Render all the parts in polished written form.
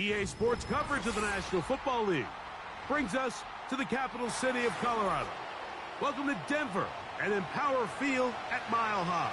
EA Sports coverage of the National Football League brings us to the capital city of Colorado. Welcome to Denver and Empower Field at Mile High.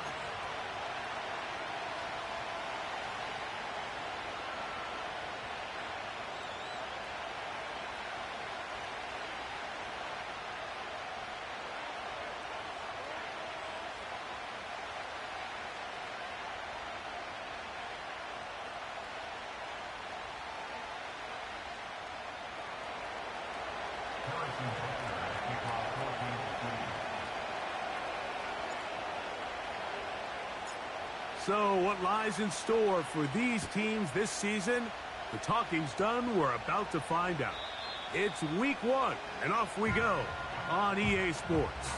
So what lies in store for these teams this season? The talking's done. We're about to find out. It's week 1, and off we go on EA Sports.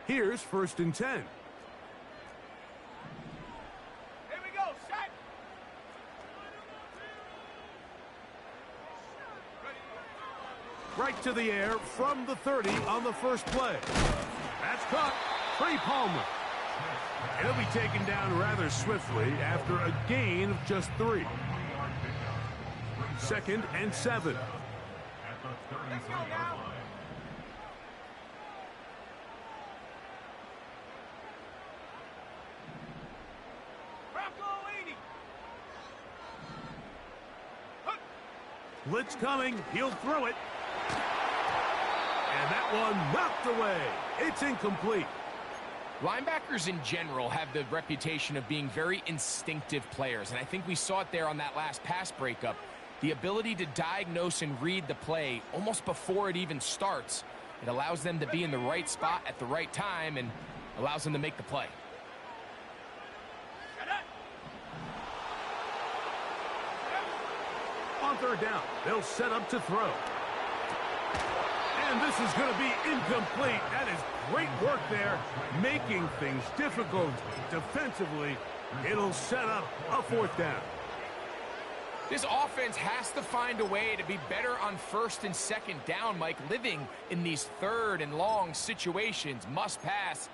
Here's 1st and 10. Here we go, set. Right to the air from the 30 on the first play. That's caught. Trey Palmer. He'll be taken down rather swiftly after a gain of just 3. 2nd and 7. Let's go now. Blitz coming. He'll throw it. And that one knocked away. It's incomplete. Linebackers in general have the reputation of being very instinctive players, and I think we saw it there on that last pass breakup. The ability to diagnose and read the play almost before it even starts. It allows them to be in the right spot at the right time and allows them to make the play. On 3rd down, they'll set up to throw. And this is going to be incomplete. That is great work there, making things difficult defensively. It'll set up a 4th down. This offense has to find a way to be better on 1st and 2nd down, Mike. Living in these 3rd and long situations, must pass,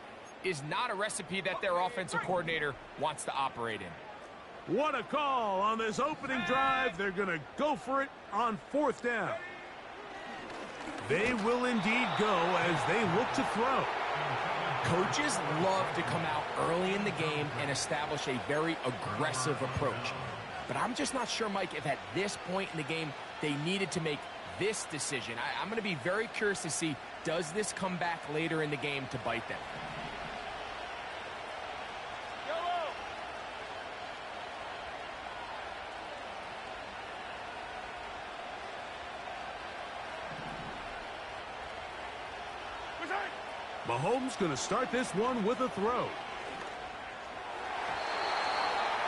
is not a recipe that their offensive coordinator wants to operate in. What a call on this opening drive. They're going to go for it on 4th down. They will indeed go as they look to throw. Coaches love to come out early in the game and establish a very aggressive approach. But I'm just not sure, Mike, if at this point in the game they needed to make this decision. I'm going to be very curious to see, does this come back later in the game to bite them? Mahomes going to start this one with a throw.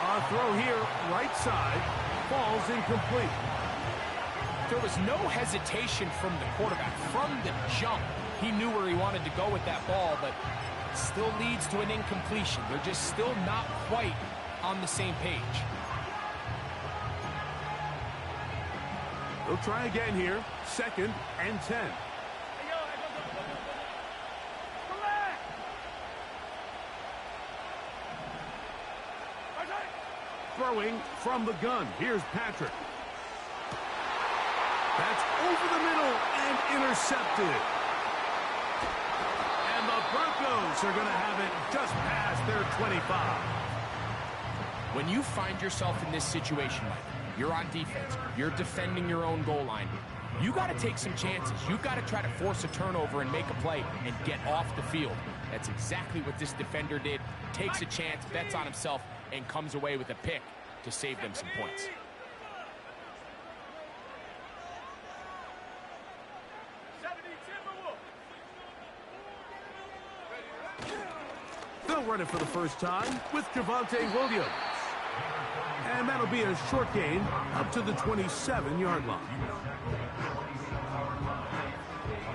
A throw here, right side, falls incomplete. There was no hesitation from the quarterback. From the jump, he knew where he wanted to go with that ball, but it still leads to an incompletion. They're just still not quite on the same page. They'll try again here, 2nd and 10. Throwing from the gun. Here's Patrick. That's over the middle and intercepted. And the Broncos are going to have it just past their 25. When you find yourself in this situation, Mike, you're on defense, you're defending your own goal line, you got to take some chances. You got to try to force a turnover and make a play and get off the field. That's exactly what this defender did. Takes a chance, bets on himself, and comes away with a pick to save them some points. run it for the first time with Javonte Williams. And that'll be a short gain up to the 27-yard line.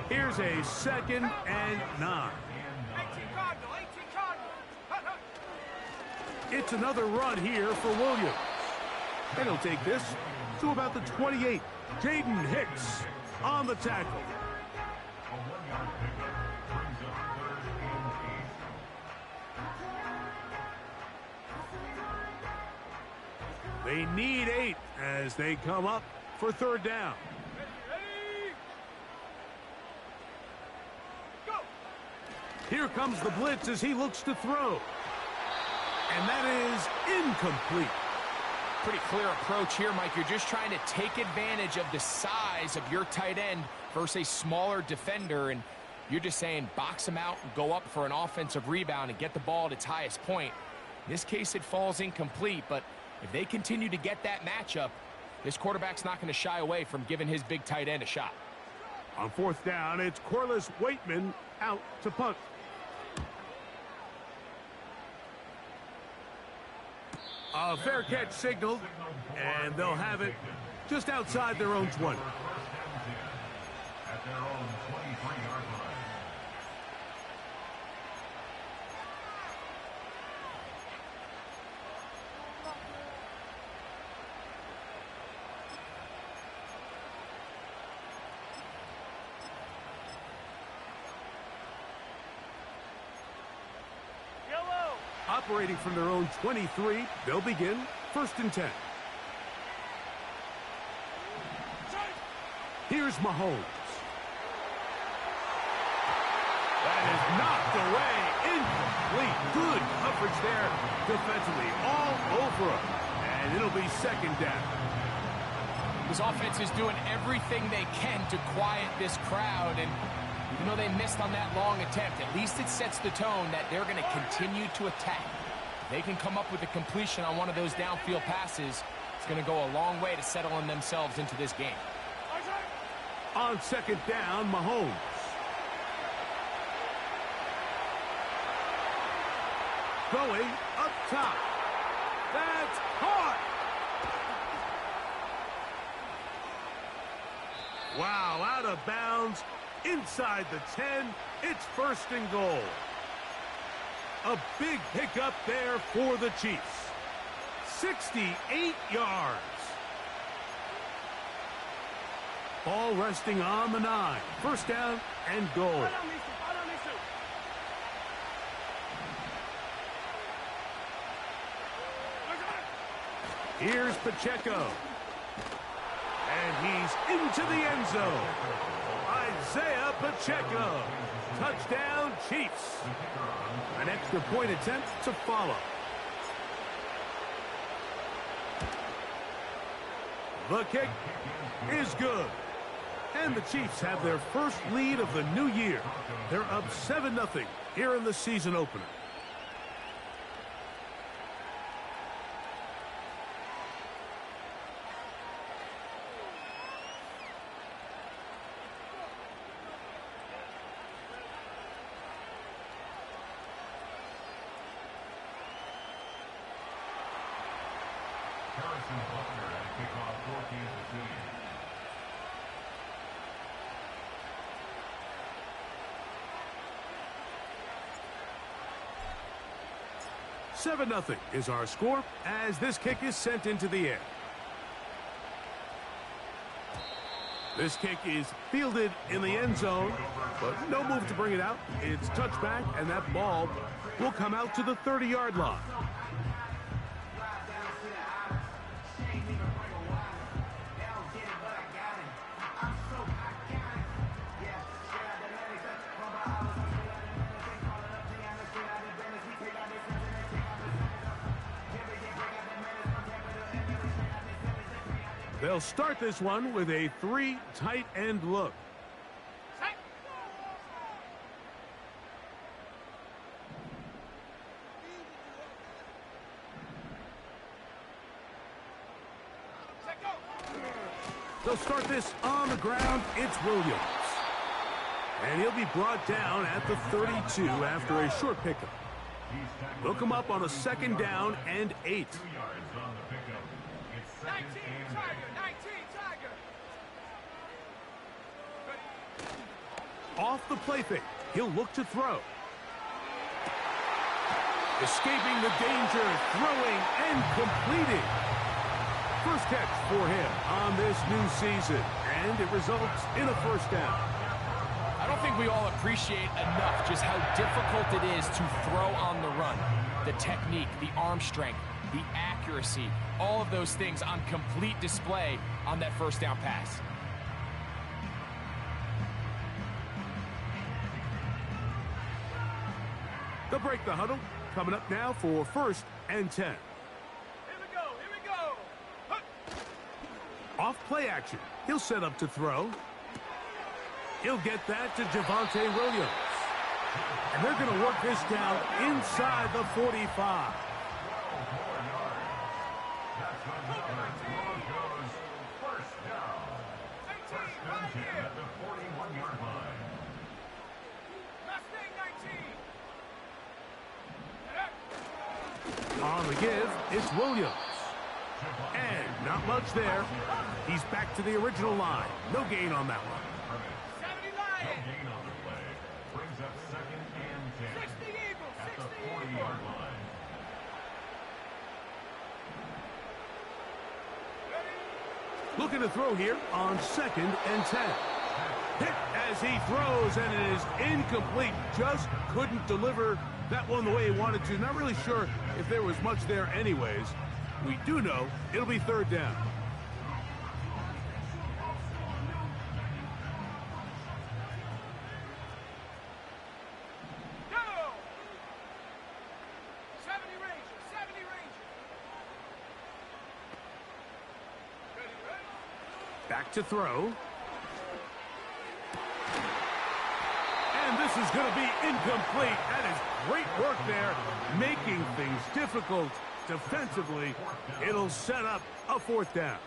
Here's a 2nd and 9. It's another run here for Williams. And he'll take this to about the 28. Jaden Hicks on the tackle. They need 8 as they come up for 3rd down. Here comes the blitz as he looks to throw. And that is incomplete. Pretty clear approach here, Mike. You're just trying to take advantage of the size of your tight end versus a smaller defender, and you're just saying box him out and go up for an offensive rebound and get the ball at its highest point. In this case, it falls incomplete, but if they continue to get that matchup, this quarterback's not going to shy away from giving his big tight end a shot. On 4th down, it's Corliss Waitman out to punt. A fair catch signaled, and they'll have it just outside their own 20. At their own 23-yard line. Operating from their own 23, they'll begin 1st and 10. Here's Mahomes. That is knocked away. Incomplete. Good coverage there defensively. All over him. And it'll be 2nd down. This offense is doing everything they can to quiet this crowd, and even though they missed on that long attempt, at least it sets the tone that they're going to continue to attack. If they can come up with a completion on one of those downfield passes, it's going to go a long way to settling themselves into this game. On 2nd down, Mahomes. Going up top. That's hard. Wow, out of bounds. Inside the 10, it's 1st and goal. A big pickup there for the Chiefs. 68 yards. Ball resting on the 9. 1st down and goal. Here's Pacheco. And he's into the end zone. Isaiah Pacheco. Touchdown, Chiefs. An extra point attempt to follow. The kick is good. And the Chiefs have their first lead of the new year. They're up 7-0 here in the season opener. Butler at kickoff for Kansas City. 7-0 is our score as this kick is sent into the air. This kick is fielded in the end zone, but no move to bring it out. It's touchback, and that ball will come out to the 30-yard line. They'll start this one with a 3 tight end look. They'll start this on the ground. It's Williams. And he'll be brought down at the 32 after a short pickup. They'll come up on a 2nd down and 8. 2 yards on the pickup. It's 19 second and Tiger, 8. 19 Tiger. Off the play fake, he'll look to throw. Escaping the danger, throwing and completing. First catch for him on this new season, and it results in a 1st down. I don't think we all appreciate enough just how difficult it is to throw on the run. The technique, the arm strength, the accuracy, all of those things on complete display on that 1st down pass. They'll break the huddle. Coming up now for 1st and 10. Here we go, here we go. Off play action. He'll set up to throw. He'll get that to Javonte Williams. And they're going to work this down inside the 45. That's going to cover Broncos. First down. 1st and 10 at the 41-yard line. Mustang 19. On the give, it's Williams. And not much there. He's back to the original line. No gain on that one. 70 No Lions. gain on the play. Brings up 2nd and 10 60 Eagles, at the 60 40-yard Eagles. line. Looking to throw here on 2nd and 10. Hit as he throws, and it is incomplete. Just couldn't deliver that one the way he wanted to. Not really sure if there was much there anyways. We do know it'll be 3rd down. Go. 70 Rangers, 70 Rangers. Ready, ready. Back to throw. And this is going to be incomplete. That is great work there, making things difficult defensively. It'll set up a 4th down.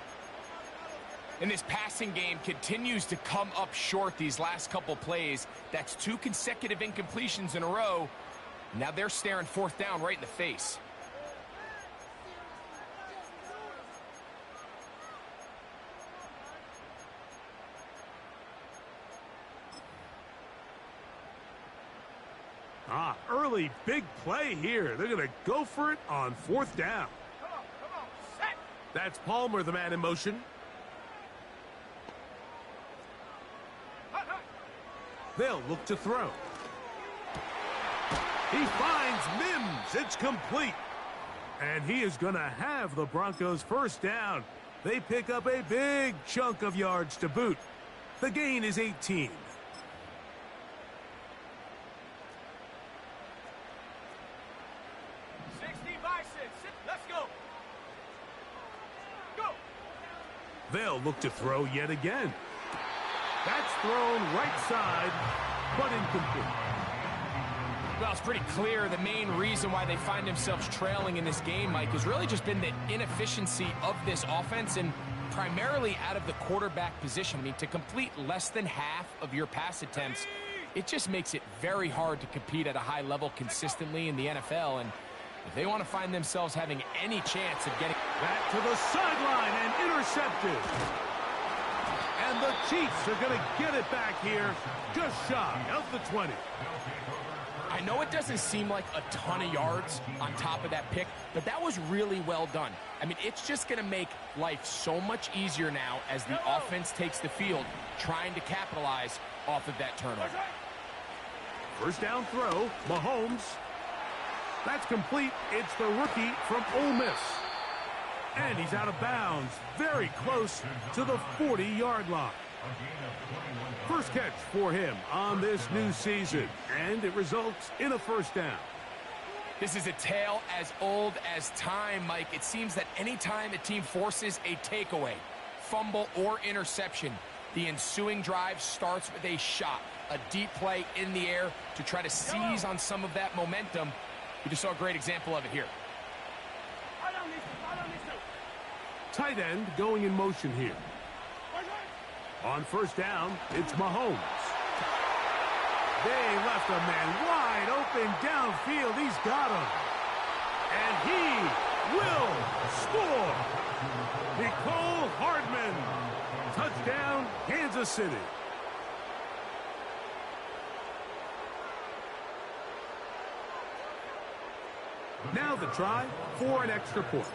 And this passing game continues to come up short these last couple plays. That's 2 consecutive incompletions in a row. Now they're staring 4th down right in the face. Early big play here. They're going to go for it on 4th down. Come on, set. That's Palmer, the man in motion. Hut, hut. They'll look to throw. He finds Mims. It's complete. And he is going to have the Broncos 1st down. They pick up a big chunk of yards to boot. The gain is 18. 60 Bison. Let's go. Go. They'll look to throw yet again. That's thrown right side, but incomplete. Well, it's pretty clear the main reason why they find themselves trailing in this game, Mike, has really just been the inefficiency of this offense and primarily out of the quarterback position. I mean, to complete less than half of your pass attempts, it just makes it very hard to compete at a high level consistently in the NFL. And if they want to find themselves having any chance of getting Back to the sideline and intercepted. And the Chiefs are going to get it back here just shy of the 20. I know it doesn't seem like a ton of yards on top of that pick, but that was really well done. I mean, it's just going to make life so much easier now as the offense takes the field, trying to capitalize off of that turnover. 1st down throw, Mahomes. That's complete. It's the rookie from Ole Miss. And he's out of bounds, very close to the 40-yard line. First catch for him on this new season, and it results in a 1st down. This is a tale as old as time, Mike. It seems that anytime a team forces a takeaway, fumble, or interception, the ensuing drive starts with a shot, a deep play in the air to try to seize on some of that momentum. We just saw a great example of it here. Tight end going in motion here. On 1st down, it's Mahomes. They left a man wide open downfield. He's got him. And he will score. Nicole Hardman. Touchdown, Kansas City. Now the try for an extra point.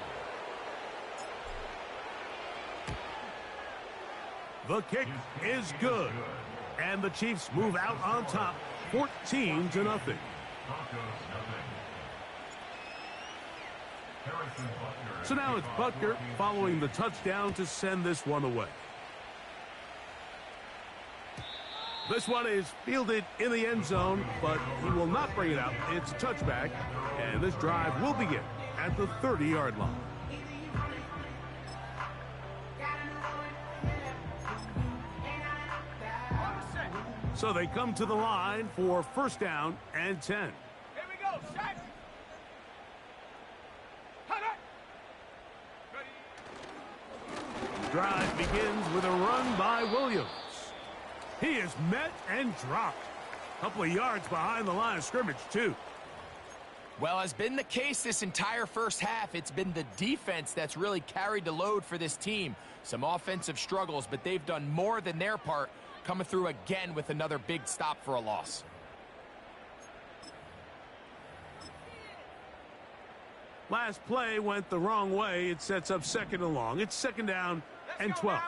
The kick is good. And the Chiefs move out on top, 14-0. So now it's Butker following the touchdown to send this one away. This one is fielded in the end zone, but he will not bring it out. It's a touchback, and this drive will begin at the 30-yard line. So they come to the line for first down and 10. Here we go, set. Hot, hot. Ready. Drive begins with a run by Williams. He is met and dropped. A couple of yards behind the line of scrimmage, too. Well, has been the case this entire first half. It's been the defense that's really carried the load for this team. Some offensive struggles, but they've done more than their part, coming through again with another big stop for a loss. Last play went the wrong way. It sets up second and long. It's second down and 12.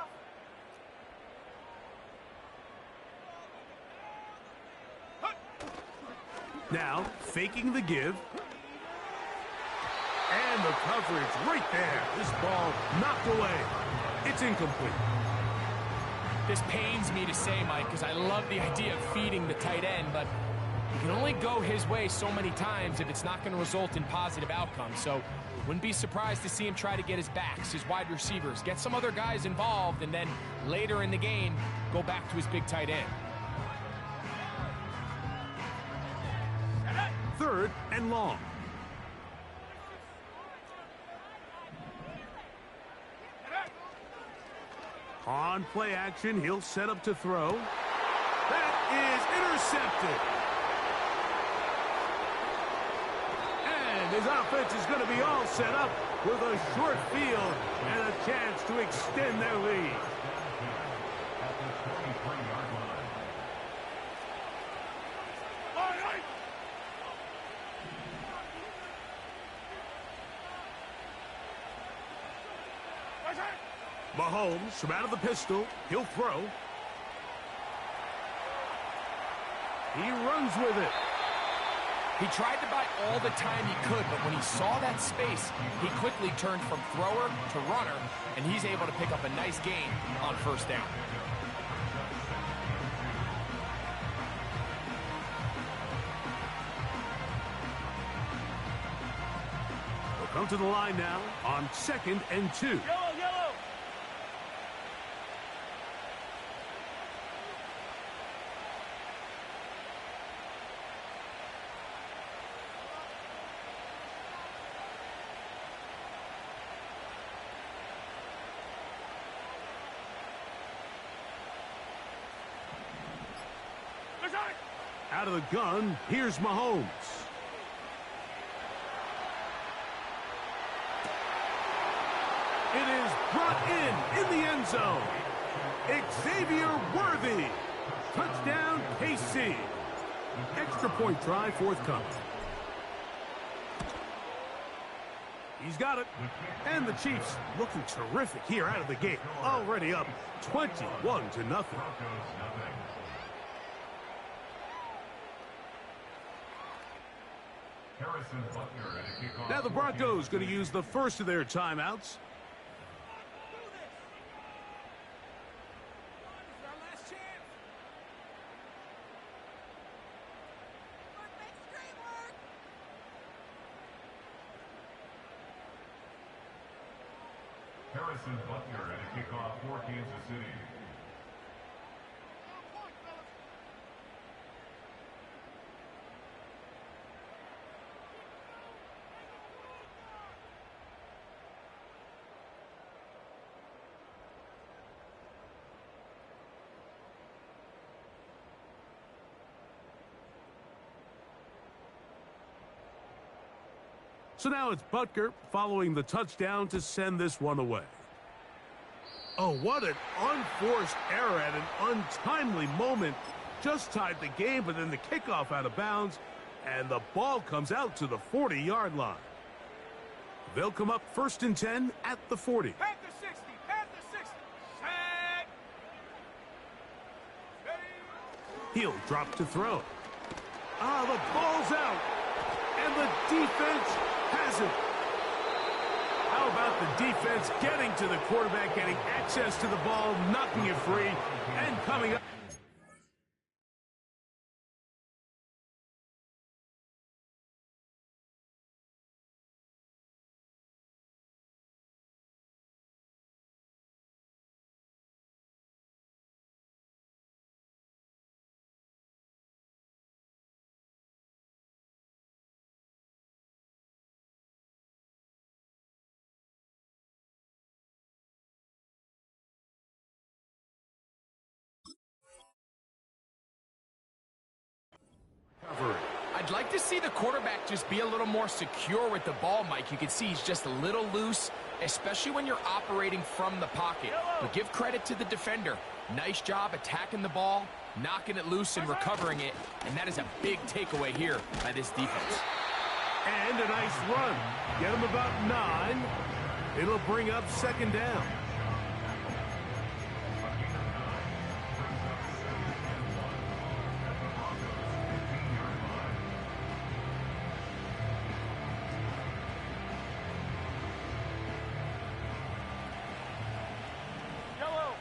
Now, faking the give. And the coverage right there. This ball knocked away. It's incomplete. This pains me to say, Mike, because I love the idea of feeding the tight end, but you can only go his way so many times if it's not going to result in positive outcomes. So wouldn't be surprised to see him try to get his backs, his wide receivers, get some other guys involved, and then later in the game, go back to his big tight end. Third and long. On play action, he'll set up to throw. That is intercepted. And his offense is going to be all set up with a short field and a chance to extend their lead. Mahomes from out of the pistol. He'll throw. He runs with it. He tried to buy all the time he could, but when he saw that space, he quickly turned from thrower to runner, and he's able to pick up a nice gain on first down. We'll come to the line now on 2nd and 2. Yellow, yellow. Out of the gun, here's Mahomes. It is brought in the end zone. Xavier Worthy. Touchdown, KC. Extra point try forthcoming. He's got it. And the Chiefs looking terrific here out of the gate. Already up 21-0. Now the Broncos going to use the first of their timeouts. Harrison Butler at a kickoff for Kansas City. So now it's Butker following the touchdown to send this one away. Oh, what an unforced error at an untimely moment. Just tied the game, but then the kickoff out of bounds, and the ball comes out to the 40-yard line. They'll come up 1st and 10 at the 40. Panther 60, Panther 60. Set. Ready. He'll drop to throw. Ah, the ball's out, and the defense has it. How about the defense getting to the quarterback, getting access to the ball, knocking it free, and coming up. I'd like to see the quarterback just be a little more secure with the ball, Mike. You can see he's just a little loose, especially when you're operating from the pocket. But give credit to the defender. Nice job attacking the ball, knocking it loose and recovering it. And that is a big takeaway here by this defense. And a nice run. Get him about 9. It'll bring up 2nd down. Yellow.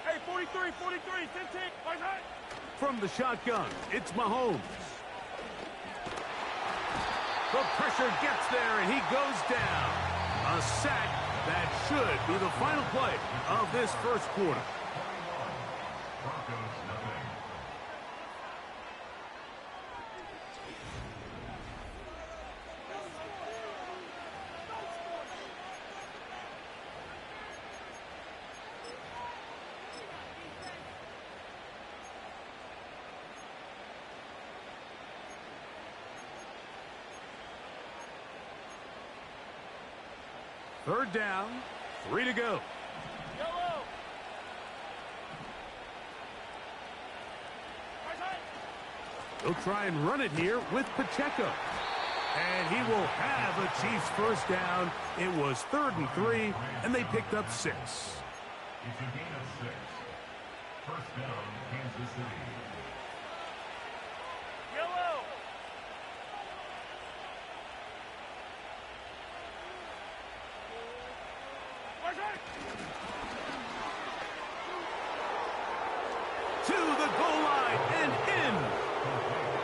Hey, 43, 43, 15. What's that? From the shotgun, it's Mahomes. The pressure gets there, and he goes down. A sack that should be the final play of this first quarter. Broncos nothing. Third down, 3 to go. Yellow. What's that? He'll try and run it here with Pacheco. And he will have a Chiefs first down. It was 3rd and 3, and they picked up 6. It's a gain of 6. First down, Kansas City. Yellow. What's that? To the goal line and in.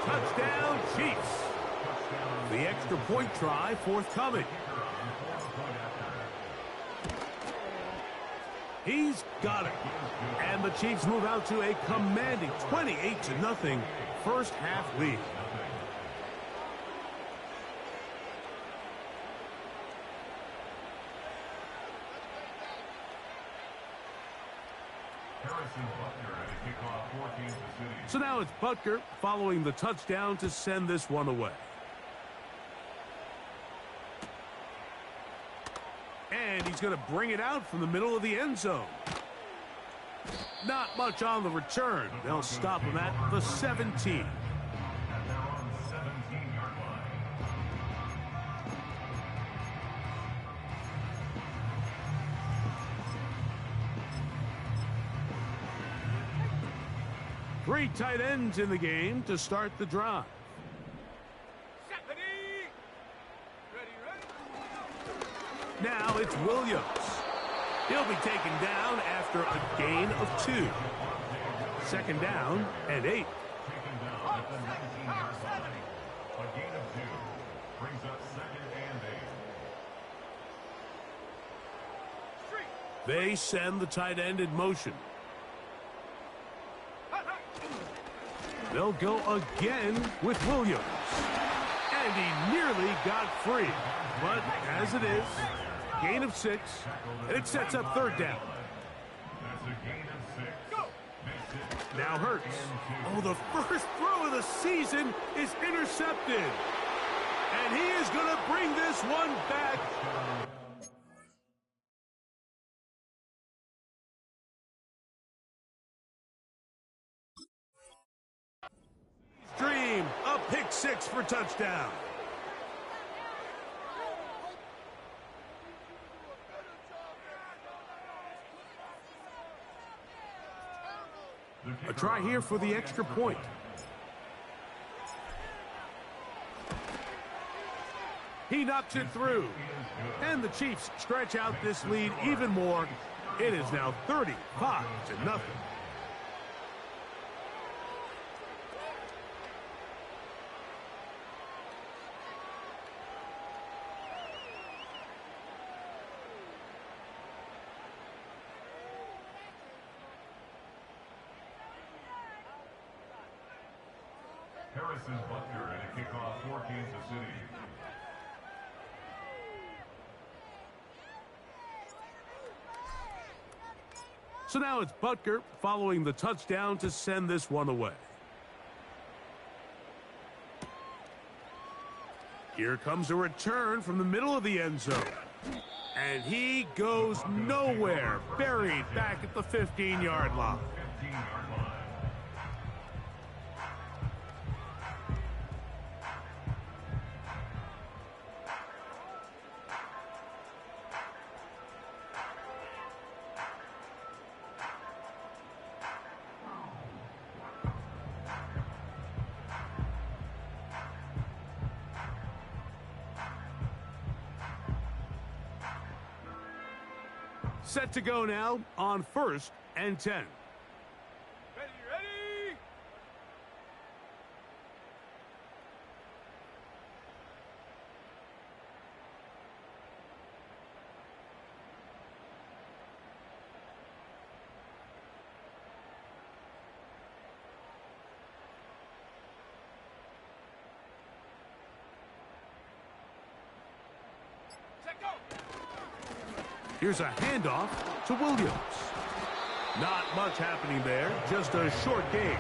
Touchdown, Chiefs. The extra point try forthcoming. He's got it. And the Chiefs move out to a commanding 28-0 first half lead. So now it's Butker following the touchdown to send this one away. And he's going to bring it out from the middle of the end zone. Not much on the return. They'll stop him at the 17. At their own 17-yard line. Three tight ends in the game to start the drive. Set. Ready. Ready. Now it's Williams. He'll be taken down after a gain of 2. 2nd down and 8. Taken down at the 19-yard line. A gain of 2 brings up 2nd and 8. Street. They send the tight end in motion. They'll go again with Williams. And he nearly got free. But as it is, gain of 6, and it sets up 3rd down. That's a gain of 6. Now Hurts. Oh, the first throw of the season is intercepted. And And he is going to bring this one back. Dream, a pick six for touchdown. A try here for the extra point. He knocks it through. And the Chiefs stretch out this lead even more. It is now 35-0. Harrison Butker and a kickoff for Kansas City. So now it's Butker following the touchdown to send this one away. Here comes a return from the middle of the end zone. And he goes nowhere, buried back at the 15-yard line. 15-yard line. Set to go now on 1st and 10. Ready, ready! Set, go! Here's a handoff to Williams. Not much happening there, just a short game.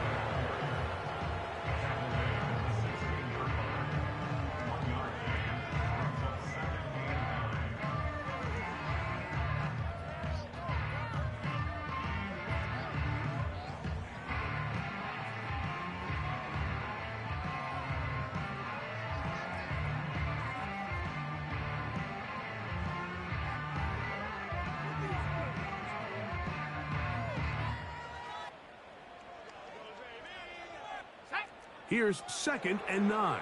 Here's 2nd and 9.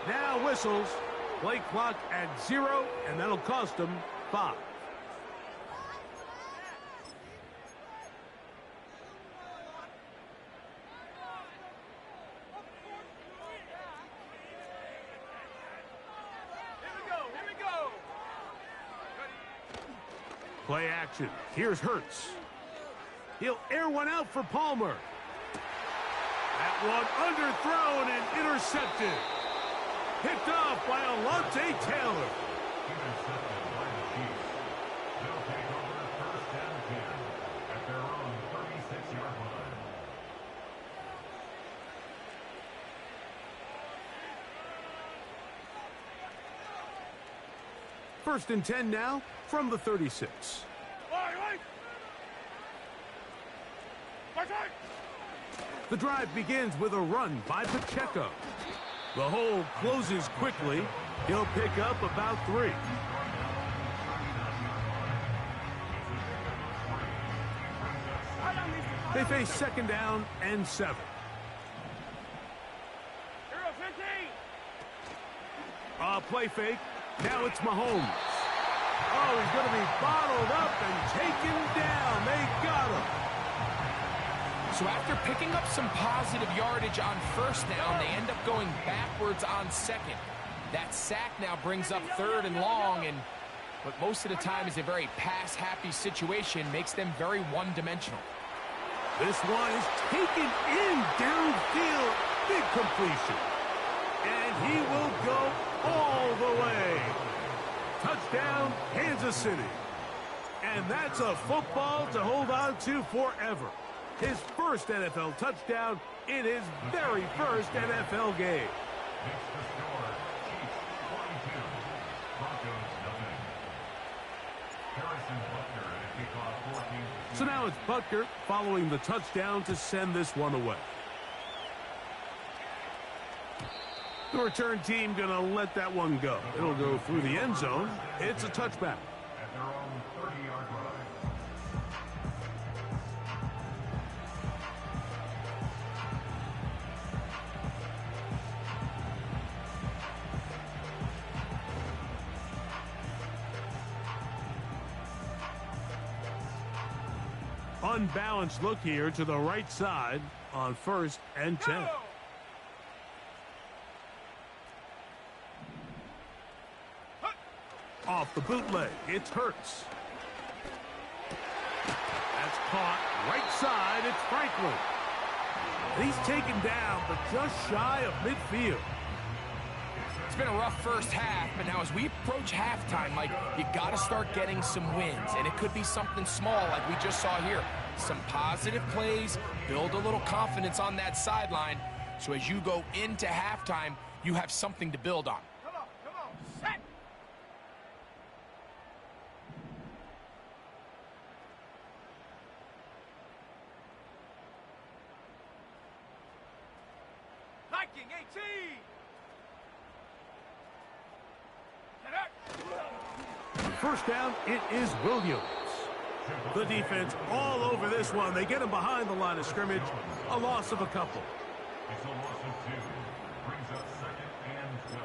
Now whistles. Play clock at 0, and that'll cost them 5. Play action. Here's Hurts. He'll air one out for Palmer. That one underthrown and intercepted. Picked off by Alontae Taylor. Intercepted by the Chiefs. They'll take over 1st and 10 at their own 36-yard line. First and 10 now from the 36. The drive begins with a run by Pacheco. The hole closes quickly. He'll pick up about 3. They face 2nd down and 7. Play fake. Now it's Mahomes. Oh, he's going to be bottled up and taken down. They got him. So after picking up some positive yardage on 1st down, they end up going backwards on 2nd. That sack now brings up 3rd and long, and what most of the time is a very pass-happy situation makes them very one-dimensional. This one is taken in downfield. Big completion. And he will go all the way. Touchdown, Kansas City. And that's a football to hold on to forever. his first NFL touchdown in his very first NFL game. Makes the score Chiefs 42, Broncos nothing. Harrison Butker at a kickoff 14. So now it's Butker following the touchdown to send this one away. The return team going to let that one go. It'll go through the end zone. It's a touchback. At their own 30-yard line. Unbalanced look here to the right side on 1st and 10. Off the bootleg, it's Hurts. That's caught right side, it's Franklin. And he's taken down, but just shy of midfield. It's been a rough first half, but now as we approach halftime, Mike, you got to start getting some wins. And it could be something small like we just saw here. Some positive plays, build a little confidence on that sideline. So as you go into halftime, you have something to build on. Come on, set. Liking 18. First down, it is Williams. The defense all over this one. They get him behind the line of scrimmage. A loss of a couple. It's a loss of 2. Brings up 2nd and 12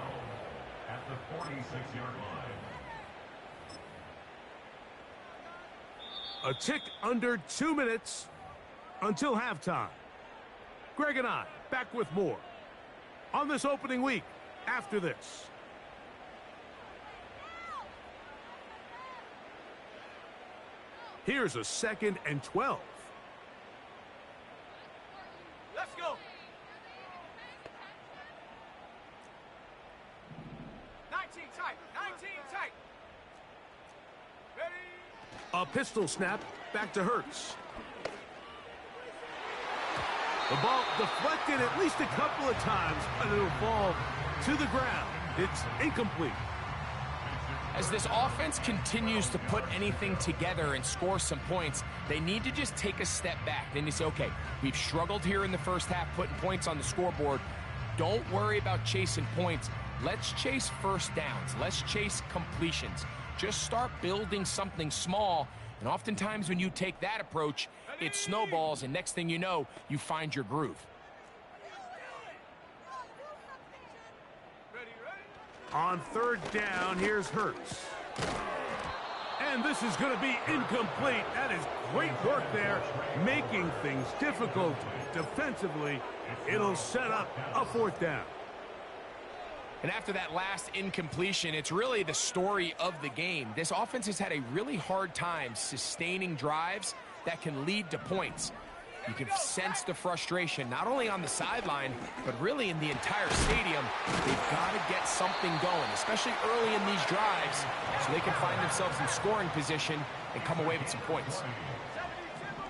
at the 46-yard line. A tick under 2 minutes until halftime. Greg and I back with more on this opening week after this. Here's a 2nd and 12. Let's go. 19 tight. 19 tight. Ready. A pistol snap back to Hurts. The ball deflected at least a couple of times, and it'll fall to the ground. It's incomplete. As this offense continues to put anything together and score some points, they need to just take a step back. Then you say, okay, we've struggled here in the first half putting points on the scoreboard. Don't worry about chasing points. Let's chase first downs. Let's chase completions. Just start building something small. And oftentimes when you take that approach, it snowballs, and next thing you know, you find your groove. On 3rd down, here's Hurts. And this is going to be incomplete. That is great work there, making things difficult defensively. It'll set up a 4th down. And after that last incompletion, it's really the story of the game. This offense has had a really hard time sustaining drives that can lead to points. You can sense the frustration, not only on the sideline, but really in the entire stadium. They've got to get something going, especially early in these drives, so they can find themselves in scoring position and come away with some points.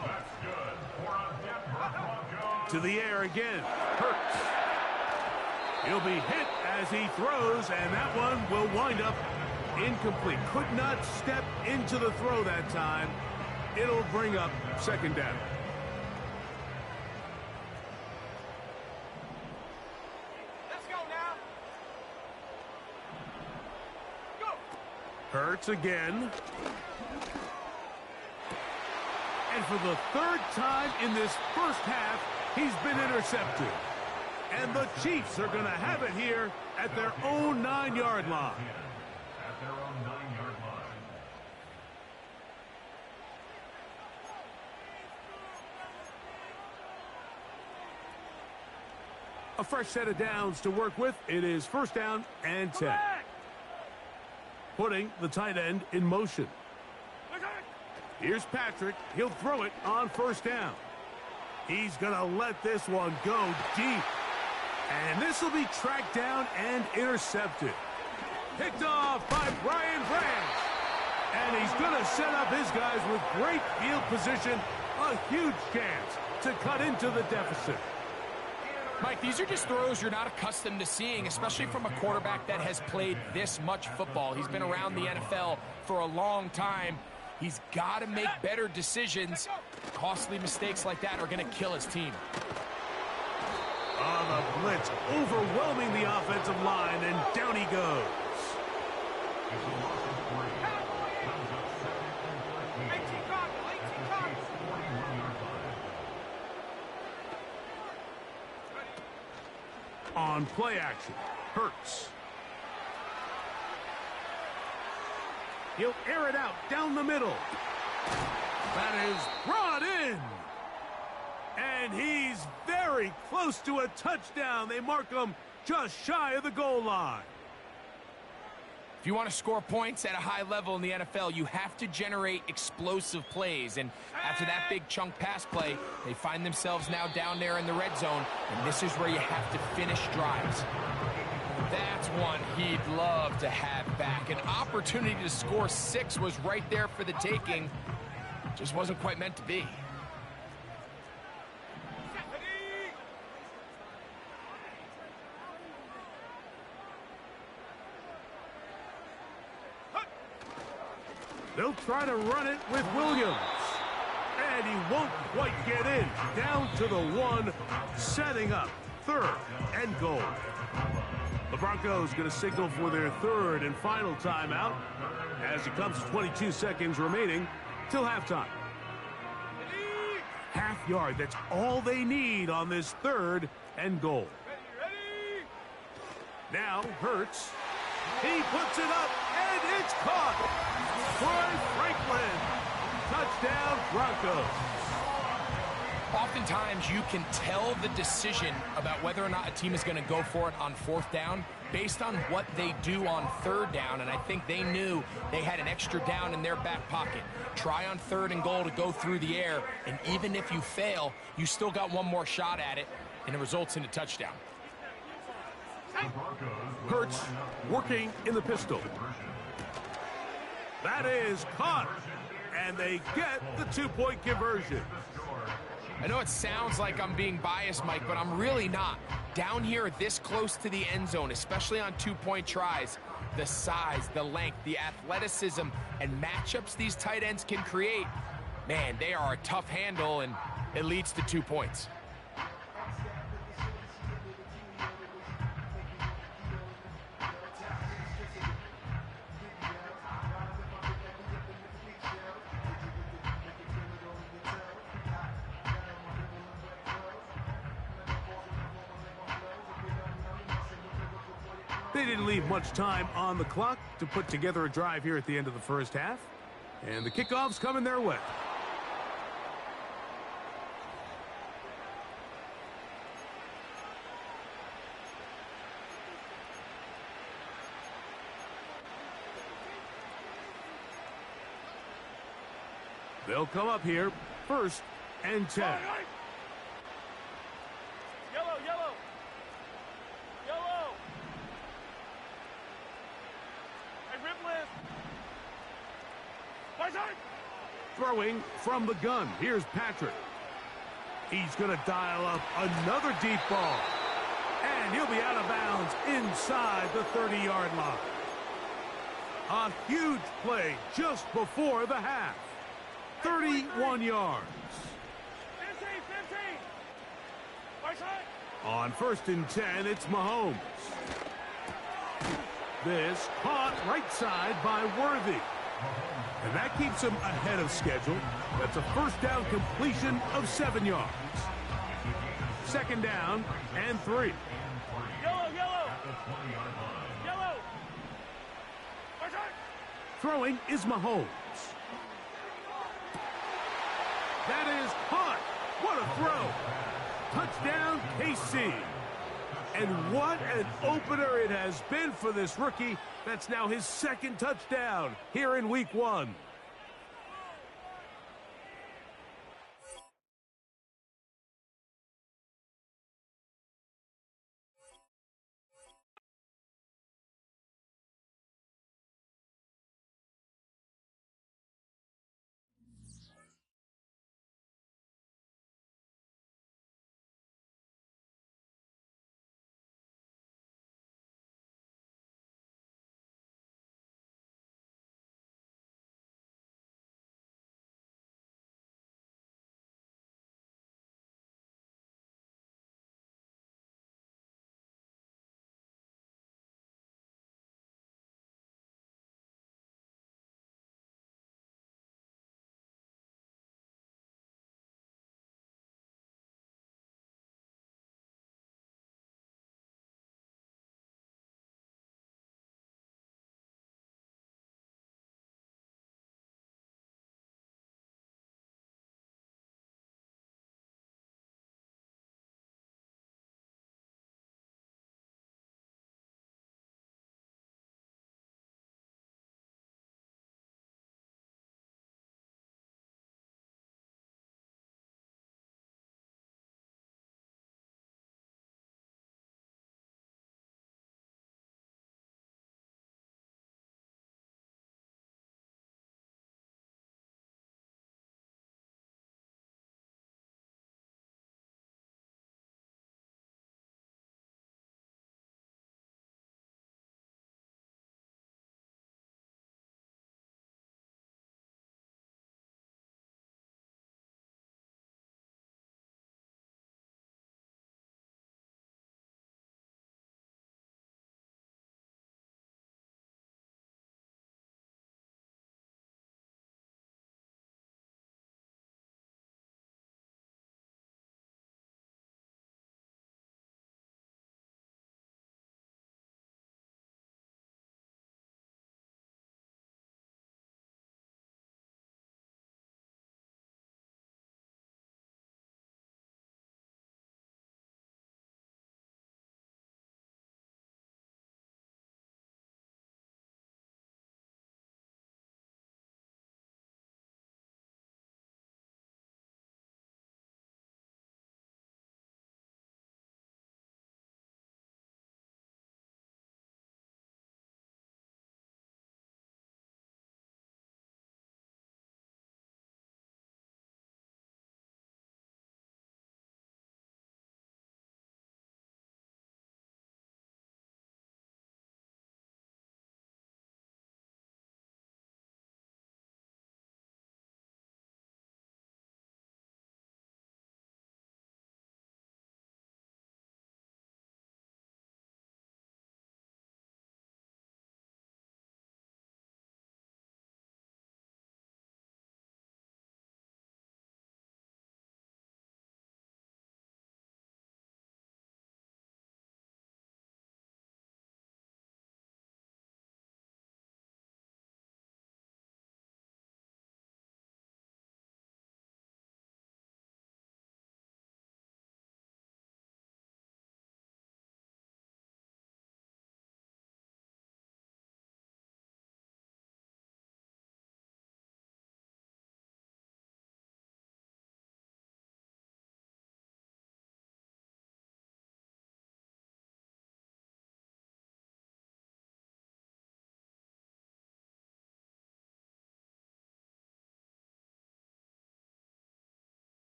That's good for a Denver Broncos. To the air again, Hurts. He'll be hit as he throws, and that one will wind up incomplete. Could not step into the throw that time. It'll bring up 2nd down. Hurts again. And for the 3rd time in this first half, he's been intercepted. And the Chiefs are going to have it here at their own 9-yard line. At their own 9-yard line. A fresh set of downs to work with. It is 1st down and 10. Putting the tight end in motion. Here's Patrick. He'll throw it on 1st down. He's going to let this one go deep. And this will be tracked down and intercepted. Picked off by Brian Branch. And he's going to set up his guys with great field position A huge chance to cut into the deficit. Mike, these are just throws you're not accustomed to seeing, especially from a quarterback that has played this much football. He's been around the NFL for a long time. He's got to make better decisions. Costly mistakes like that are going to kill his team. The blitz overwhelming the offensive line, and down he goes. On play action, Hurts. He'll air it out down the middle. That is brought in. And he's very close to a touchdown. They mark him just shy of the goal line. If you want to score points at a high level in the NFL, you have to generate explosive plays. And after that big chunk pass play, they find themselves now down there in the red zone. And this is where you have to finish drives. That's one he'd love to have back. An opportunity to score 6 was right there for the taking. Just wasn't quite meant to be. They'll try to run it with Williams. And he won't quite get in. Down to the 1, setting up 3rd and goal. The Broncos going to signal for their 3rd and final timeout as it comes to 22 seconds remaining till halftime. Half yard, that's all they need on this 3rd and goal. Now Hurts. He puts it up, and it's caught. Troy Franklin. Touchdown, Broncos. Oftentimes, you can tell the decision about whether or not a team is going to go for it on 4th down based on what they do on 3rd down, and I think they knew they had an extra down in their back pocket. Try on 3rd and goal to go through the air, and even if you fail, you still got one more shot at it, and it results in a touchdown. Hurts working in the pistol. That is caught, and they get the 2-point conversion. I know it sounds like I'm being biased, Mike, but I'm really not. Down here this close to the end zone, especially on 2-point tries, the size, the length, the athleticism, and matchups these tight ends can create, man, they are a tough handle, and it leads to 2 points. They didn't leave much time on the clock to put together a drive here at the end of the first half. And the kickoff's coming their way. They'll come up here, 1st and 10. Yellow, yellow. Yellow. Hey, Ripley. Right side. Throwing from the gun. Here's Patrick. He's going to dial up another deep ball. And he'll be out of bounds inside the 30-yard line. A huge play just before the half. 31 yards. 15. Right side. On 1st and 10, it's Mahomes. This caught right side by Worthy. And that keeps him ahead of schedule. That's a 1st down completion of 7 yards. 2nd down and 3. Yellow. Right side. Throwing is Mahomes. That is caught. What a throw. Touchdown, KC. And what an opener it has been for this rookie. That's now his 2nd touchdown here in week 1.